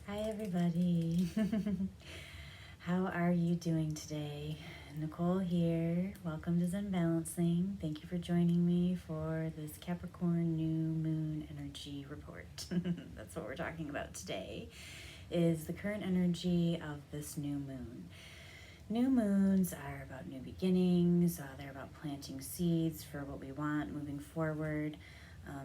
Hi, everybody. How are you doing today? Nicole here. Welcome to Zen Balancing. Thank you for joining me for this Capricorn new moon energy report. That's what we're talking about today, is the current energy of this new moon. New moons are about new beginnings. They're about planting seeds for what we want moving forward.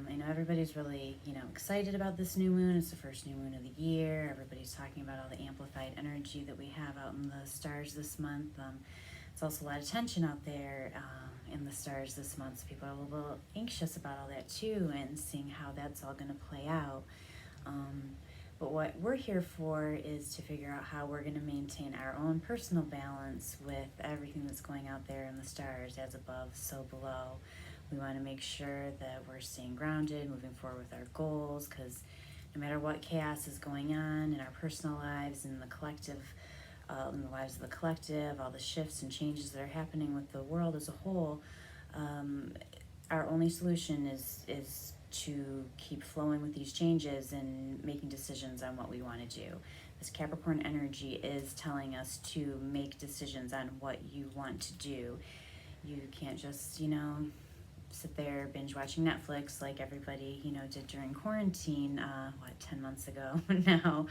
I know everybody's really, excited about this new moon. It's the first new moon of the year. Everybody's talking about all the amplified energy that we have out in the stars this month. It's also a lot of tension out there in the stars this month. So people are a little anxious about all that too, and seeing how that's all going to play out. But what we're here for is to figure out how we're going to maintain our own personal balance with everything that's going out there in the stars, as above, so below. We want to make sure that we're staying grounded, moving forward with our goals, because no matter what chaos is going on in our personal lives and the collective, in the lives of the collective, all the shifts and changes that are happening with the world as a whole, our only solution is to keep flowing with these changes and making decisions on what we want to do. This Capricorn energy is telling us to make decisions on what you want to do. You can't just, sit there binge watching Netflix like everybody, did during quarantine, 10 months ago now,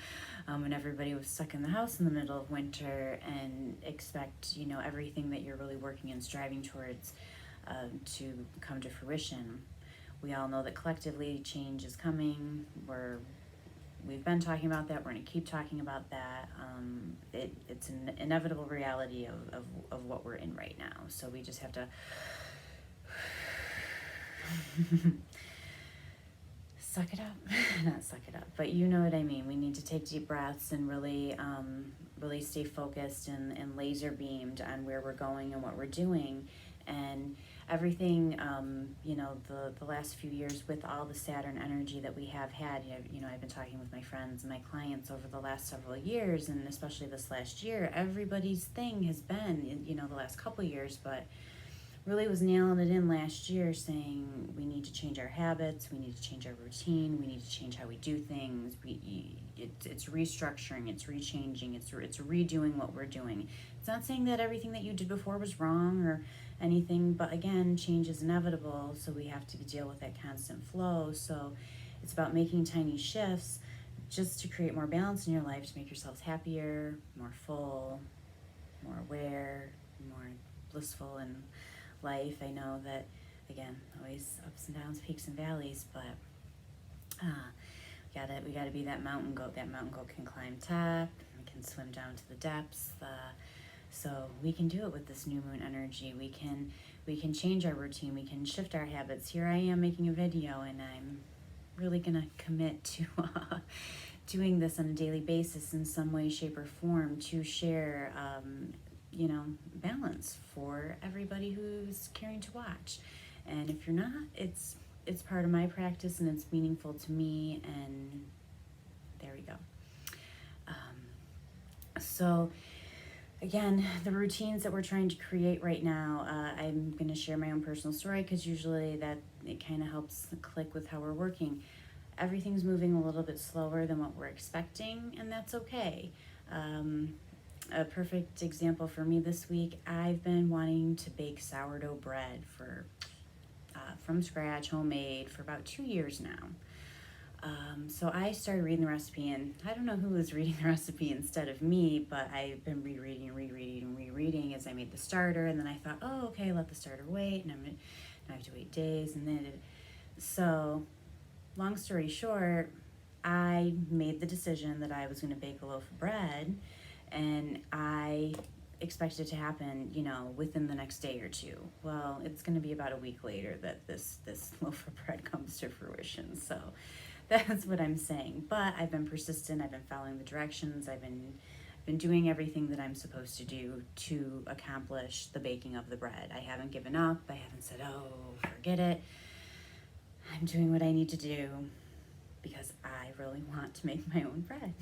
when everybody was stuck in the house in the middle of winter, and expect, everything that you're really working and striving towards to come to fruition. We all know that collectively change is coming. We've been talking about that. We're going to keep talking about that. It's an inevitable reality of what we're in right now. So we just have to suck it up. Not suck it up, but you know what I mean. We need to take deep breaths and really stay focused and laser beamed on where we're going and what we're doing. And everything, the last few years with all the Saturn energy that we have had, I've been talking with my friends and my clients over the last several years, and especially this last year, everybody's thing has been, the last couple years, but really was nailing it in last year, saying we need to change our habits, we need to change our routine, we need to change how we do things. It's restructuring, it's rechanging, it's redoing what we're doing. It's not saying that everything that you did before was wrong or anything, but again, change is inevitable, so we have to deal with that constant flow. So it's about making tiny shifts just to create more balance in your life, to make yourselves happier, more full, more aware, more blissful in life. I know that, again, always ups and downs, peaks and valleys, but we gotta be that mountain goat. That mountain goat can climb top, we can swim down to the depths. So we can do it with this new moon energy. We can change our routine. We can shift our habits. Here I am making a video, and I'm really gonna commit to doing this on a daily basis in some way, shape, or form to share balance for everybody who's caring to watch. And if you're not, it's part of my practice and it's meaningful to me, and there we go. So again, the routines that we're trying to create right now, I'm going to share my own personal story because usually that it kind of helps click with how we're working. Everything's moving a little bit slower than what we're expecting, and that's okay. A perfect example for me this week, I've been wanting to bake sourdough bread from scratch, homemade, for about 2 years now. So I started reading the recipe, and I don't know who was reading the recipe instead of me, but I've been rereading as I made the starter, and then I thought, oh, okay, let the starter wait, and I have to wait days, and then so long story short, I made the decision that I was going to bake a loaf of bread, and I expected it to happen, within the next day or two. Well, it's going to be about a week later that this loaf of bread comes to fruition. So that's what I'm saying. But I've been persistent. I've been following the directions. I've been doing everything that I'm supposed to do to accomplish the baking of the bread. I haven't given up. I haven't said, oh, forget it. I'm doing what I need to do because I really want to make my own bread.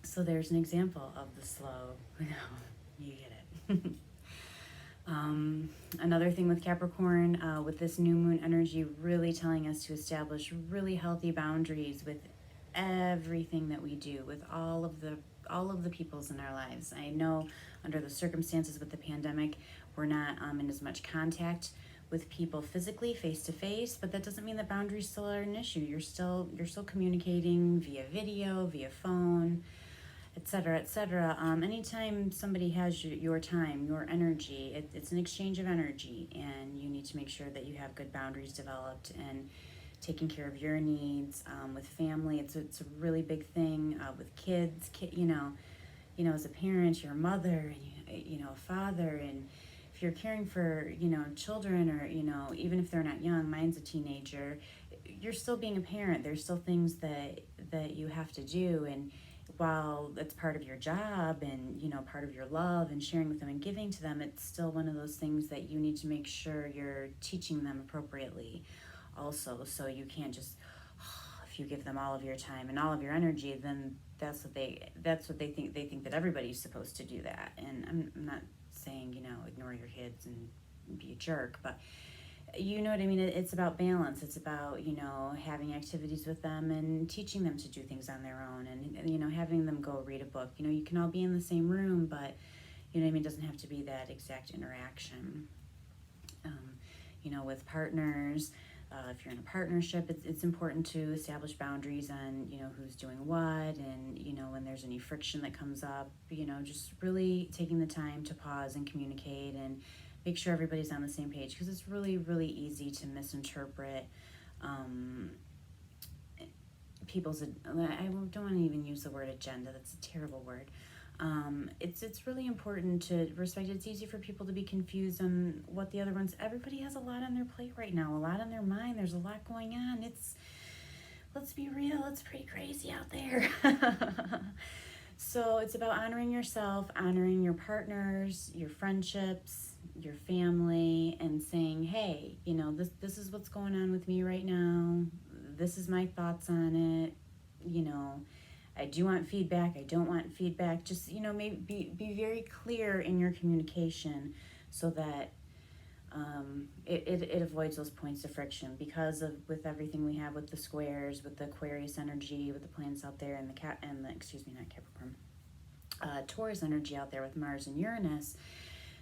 So there's an example of the slow, you get it. Another thing with Capricorn, with this new moon energy really telling us to establish really healthy boundaries with everything that we do, with all of the peoples in our lives. I know under the circumstances with the pandemic, we're not in as much contact with people physically, face to face, but that doesn't mean that boundaries still are an issue. You're still communicating via video, via phone, etc., etc. Anytime somebody has your time, your energy, it's an exchange of energy, and you need to make sure that you have good boundaries developed and taking care of your needs. With family, it's a really big thing. With kids, as a parent, you're a mother, and a father, and if you're caring for children, or even if they're not young, mine's a teenager, you're still being a parent. There's still things that you have to do, and while it's part of your job and part of your love and sharing with them and giving to them, it's still one of those things that you need to make sure you're teaching them appropriately also. So you can't just, if you give them all of your time and all of your energy, then that's what they think that everybody's supposed to do that. And I'm not saying ignore your kids and be a jerk, but you know what I mean. It's about balance. It's about having activities with them and teaching them to do things on their own, and having them go read a book. You can all be in the same room, but it doesn't have to be that exact interaction. With partners, if you're in a partnership, it's important to establish boundaries on who's doing what, and when there's any friction that comes up, just really taking the time to pause and communicate and make sure everybody's on the same page, because it's really, really easy to misinterpret people's, I don't want to even use the word agenda, that's a terrible word. It's really important to respect it. It's easy for people to be confused on what the other ones, everybody has a lot on their plate right now, a lot on their mind, there's a lot going on. Let's be real, it's pretty crazy out there. So it's about honoring yourself, honoring your partners, your friendships, your family, and saying, hey, this is what's going on with me right now. This is my thoughts on it. I do want feedback. I don't want feedback. Just, maybe be very clear in your communication so that it avoids those points of friction, because with everything we have with the squares, with the Aquarius energy, with the planets out there, and not Capricorn, Taurus energy out there with Mars and Uranus.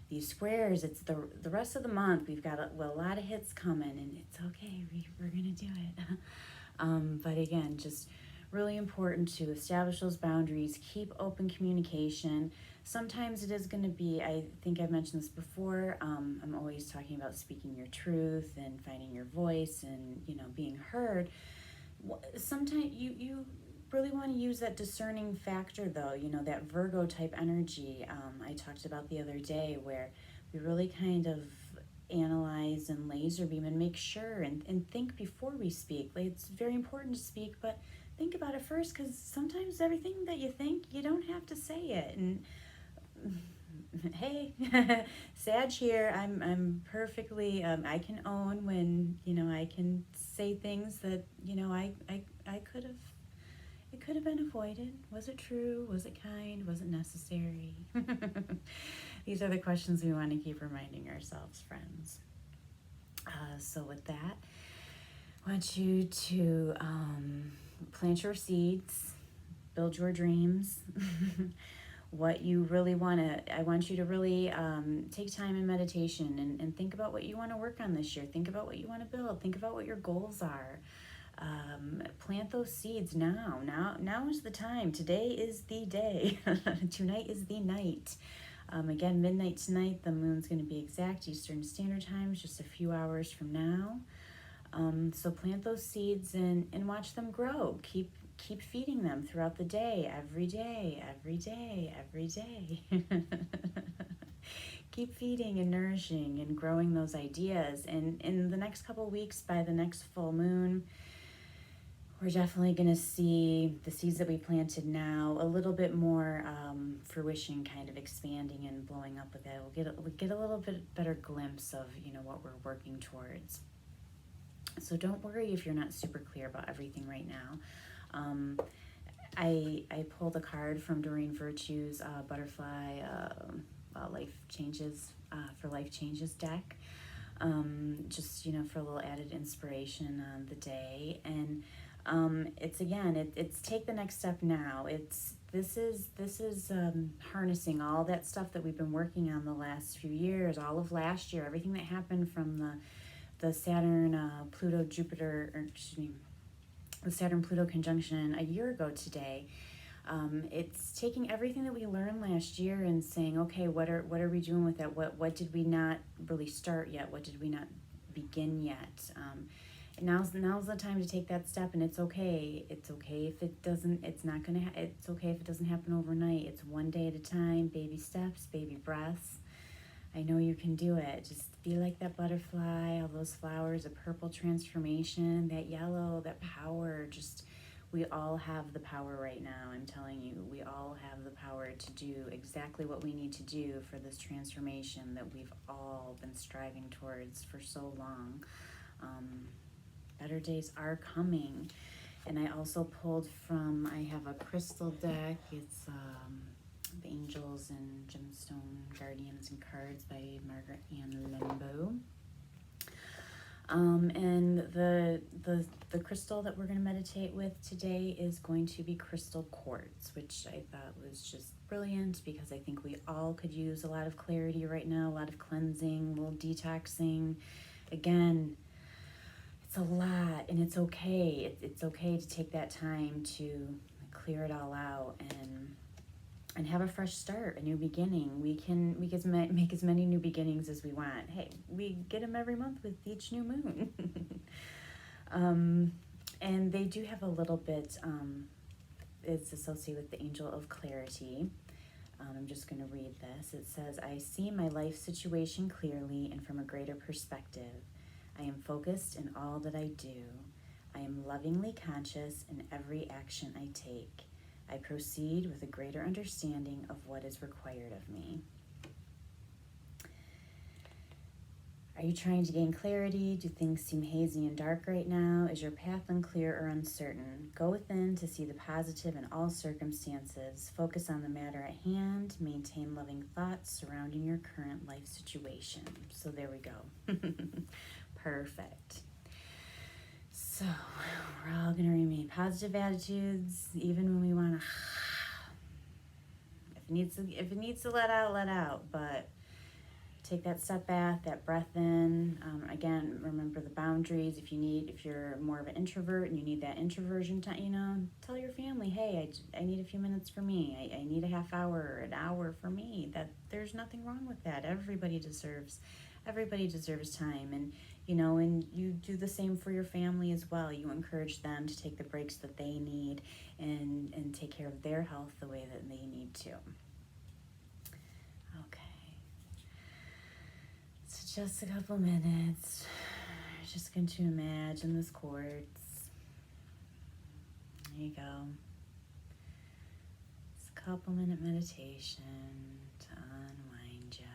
These squares, it's the rest of the month. We've got a lot of hits coming, and it's okay. We're gonna do it. But again, just really important to establish those boundaries, keep open communication. Sometimes it is going to be, I think I've mentioned this before, I'm always talking about speaking your truth and finding your voice and, being heard. Sometimes you really want to use that discerning factor, though, that Virgo type energy I talked about the other day, where we really kind of analyze and laser beam and make sure and think before we speak. Like, it's very important to speak, but think about it first, because sometimes everything that you think, you don't have to say it. And hey, Sag here, I'm perfectly, I can own when, I can say things that, I could have, it could have been avoided. Was it true? Was it kind? Was it necessary? These are the questions we want to keep reminding ourselves, friends. So with that, I want you to plant your seeds, build your dreams. What you really want to, I want you to really take time in meditation and think about what you want to work on this year. Think about what you want to build. Think about what your goals are. Plant those seeds now. Now is the time. Today is the day. Tonight is the night. Again, midnight tonight. The moon's going to be exact Eastern Standard Time, just a few hours from now. So plant those seeds and watch them grow. Keep feeding them throughout the day, every day, every day, every day. Keep feeding and nourishing and growing those ideas. And in the next couple weeks, by the next full moon, we're definitely going to see the seeds that we planted now a little bit more fruition, kind of expanding and blowing up with it. We'll get a little bit better glimpse of what we're working towards. So don't worry if you're not super clear about everything right now. I pulled a card from Doreen Virtue's Butterfly Life Changes for Life Changes deck, just for a little added inspiration on the day. And It's again, it's take the next step now. This is harnessing all that stuff that we've been working on the last few years, all of last year, everything that happened from the Saturn Pluto Jupiter, or excuse me, the Saturn Pluto conjunction a year ago today. It's taking everything that we learned last year and saying, okay, what are we doing with that? What did we not really start yet? What did we not begin yet? Now's the time to take that step, and it's okay. It's okay if it doesn't. It's not gonna. It's okay if it doesn't happen overnight. It's one day at a time, baby steps, baby breaths. I know you can do it. Just be like that butterfly, all those flowers, a purple transformation, that yellow, that power. Just, we all have the power right now. I'm telling you, we all have the power to do exactly what we need to do for this transformation that we've all been striving towards for so long. Better days are coming. And I also pulled from, I have a crystal deck. It's The Angels and Gemstone Guardians and Cards by Margaret Ann Lembo. And the crystal that we're going to meditate with today is going to be crystal quartz, which I thought was just brilliant because I think we all could use a lot of clarity right now, a lot of cleansing, a little detoxing. Again, it's a lot, and it's okay. It's okay to take that time to clear it all out and have a fresh start, a new beginning. We can make as many new beginnings as we want. Hey, we get them every month with each new moon. And they do have a little bit, it's associated with the Angel of Clarity. I'm just going to read this. It says, I see my life situation clearly and from a greater perspective. I am focused in all that I do. I am lovingly conscious in every action I take. I proceed with a greater understanding of what is required of me. Are you trying to gain clarity? Do things seem hazy and dark right now? Is your path unclear or uncertain? Go within to see the positive in all circumstances. Focus on the matter at hand. Maintain loving thoughts surrounding your current life situation. So there we go. Perfect. So we're all going to remain positive attitudes, even when we want to. If it needs to let out. But take that step back, that breath in. Again, remember the boundaries. If you're more of an introvert and you need that introversion time, tell your family, hey, I need a few minutes for me. I need a half hour, an hour for me. That there's nothing wrong with that. Everybody deserves time. And you do the same for your family as well. You encourage them to take the breaks that they need and take care of their health the way that they need to. Okay. So just a couple minutes. Just going to imagine this quartz. There you go. It's a couple minute meditation to unwind you.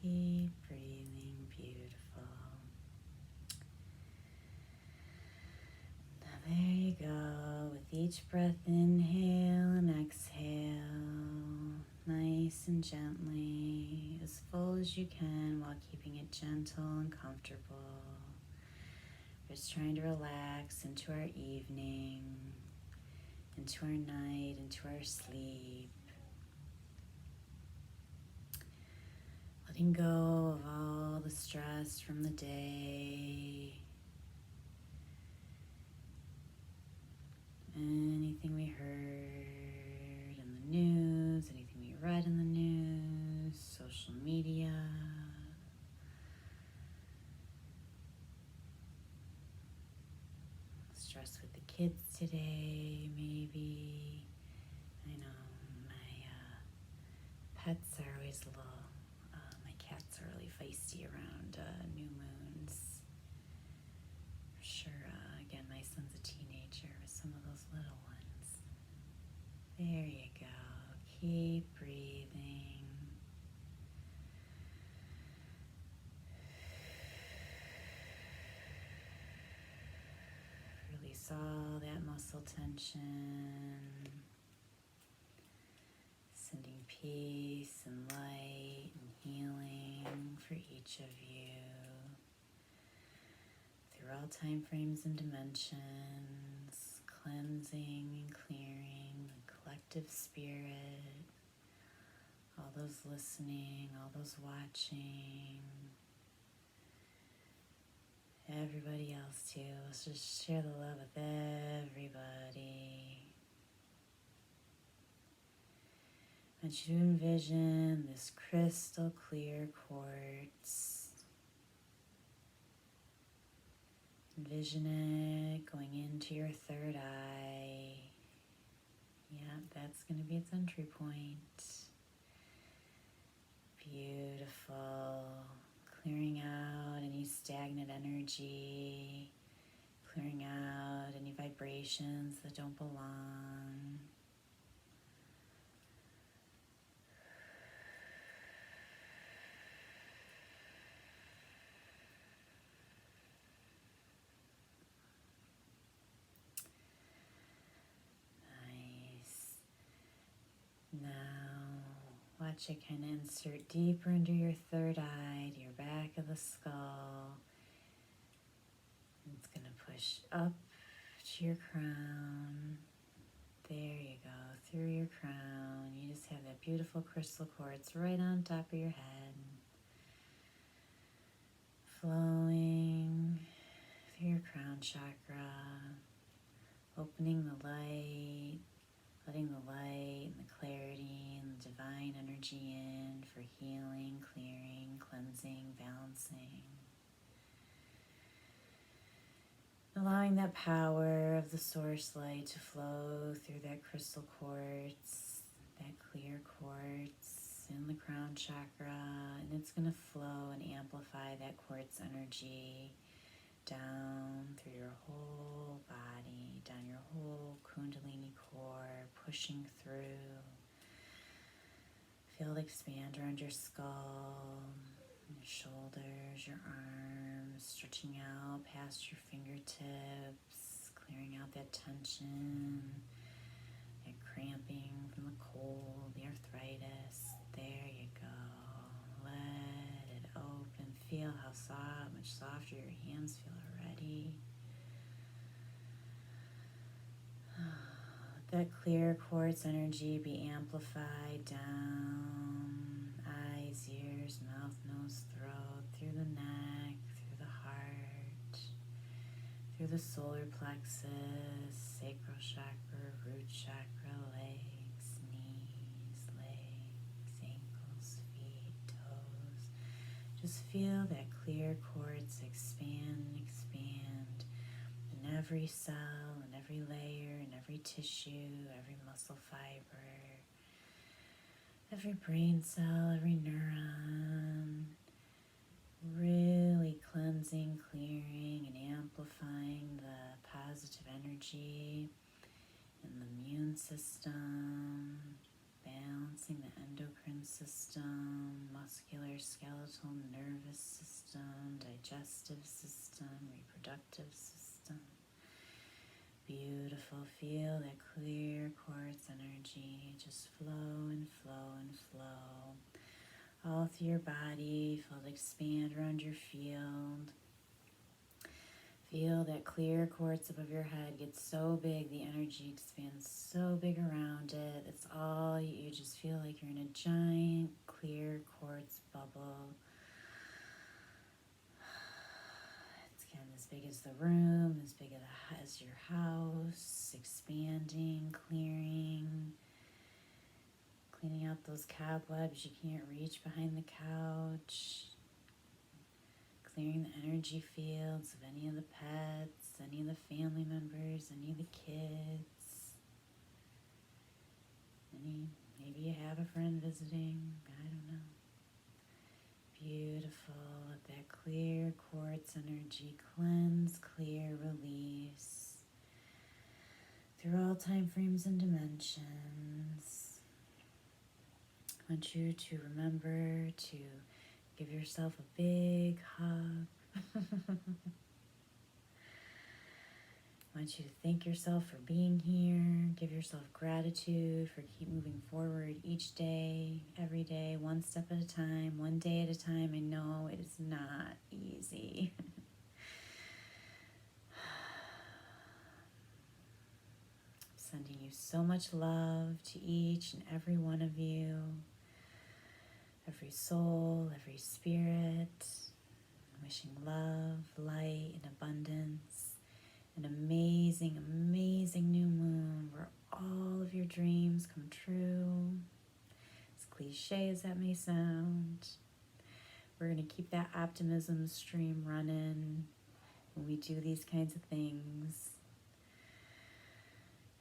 Keep breathing, beautiful. Now there you go. With each breath, inhale and exhale, nice and gently, as full as you can while keeping it gentle and comfortable. Just trying to relax into our evening, into our night, into our sleep. Letting go of all the stress from the day. Anything we heard in the news, anything we read in the news, social media. Stress with the kids today, maybe. I know my pets are always a little, my cats are really feisty around new moons. Keep breathing. Release all that muscle tension, sending peace and light and healing for each of you through all time frames and dimensions, cleansing and clearing the collective spirit, all those listening, all those watching, everybody else too. Let's just share the love with everybody. I want you to envision this crystal clear quartz. Envision it going into your third eye. Yeah, that's going to be its entry point. Beautiful. Clearing out any stagnant energy. Clearing out any vibrations that don't belong. Now, watch it kind of insert deeper into your third eye, to your back of the skull. It's going to push up to your crown. There you go, through your crown. You just have that beautiful crystal quartz right on top of your head. Flowing through your crown chakra, opening the light. Letting the light and the clarity and the divine energy in for healing, clearing, cleansing, balancing. Allowing that power of the source light to flow through that crystal quartz, that clear quartz in the crown chakra, and it's going to flow and amplify that quartz energy down through your whole body, down your whole kundalini core, pushing through. Feel it expand around your skull, your shoulders, your arms, stretching out past your fingertips, clearing out that tension, that cramping from the cold, the arthritis. There you go. Let it open. Feel how soft, much softer your hands feel already. Let that clear quartz energy be amplified down, eyes, ears, mouth, nose, throat, through the neck, through the heart, through the solar plexus, sacral chakra, root chakra, legs, knees, legs, ankles, feet, toes. Just feel that clear quartz expand and expand in every cell, in every layer, in every tissue, every muscle fiber, every brain cell, every neuron. Really cleansing, clearing, and amplifying the positive energy in the immune system, balancing the endocrine system, muscular, skeletal, nervous system, digestive system, reproductive system. Beautiful. Feel that clear quartz energy just flow and flow and flow all through your body. Feel it expand around your field. Feel that clear quartz above your head get so big, the energy expands so big around it. It's all, you just feel like you're in a giant clear quartz bubble. It's kind of as big as the room, as big as your house, expanding, clearing, cleaning out those cobwebs you can't reach behind the couch, clearing the energy fields of any of the pets, any of the family members, any of the kids, maybe you have a friend visiting, I don't know. Beautiful. Let that clear quartz energy cleanse, clear, release through all time frames and dimensions. I want you to remember to give yourself a big hug. I want you to thank yourself for being here. Give yourself gratitude for keep moving forward each day, every day, one step at a time, one day at a time. I know it is not easy. Sending you so much love to each and every one of you, every soul, every spirit. Wishing love, light, and abundance. An amazing, amazing new moon where all of your dreams come true. As cliche as that may sound, we're going to keep that optimism stream running when we do these kinds of things.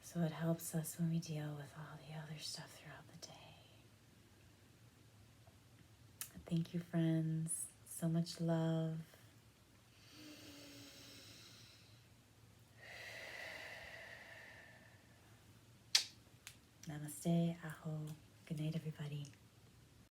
So it helps us when we deal with all the other stuff throughout the day. Thank you, friends. So much love. Namaste, aho. Good night, everybody.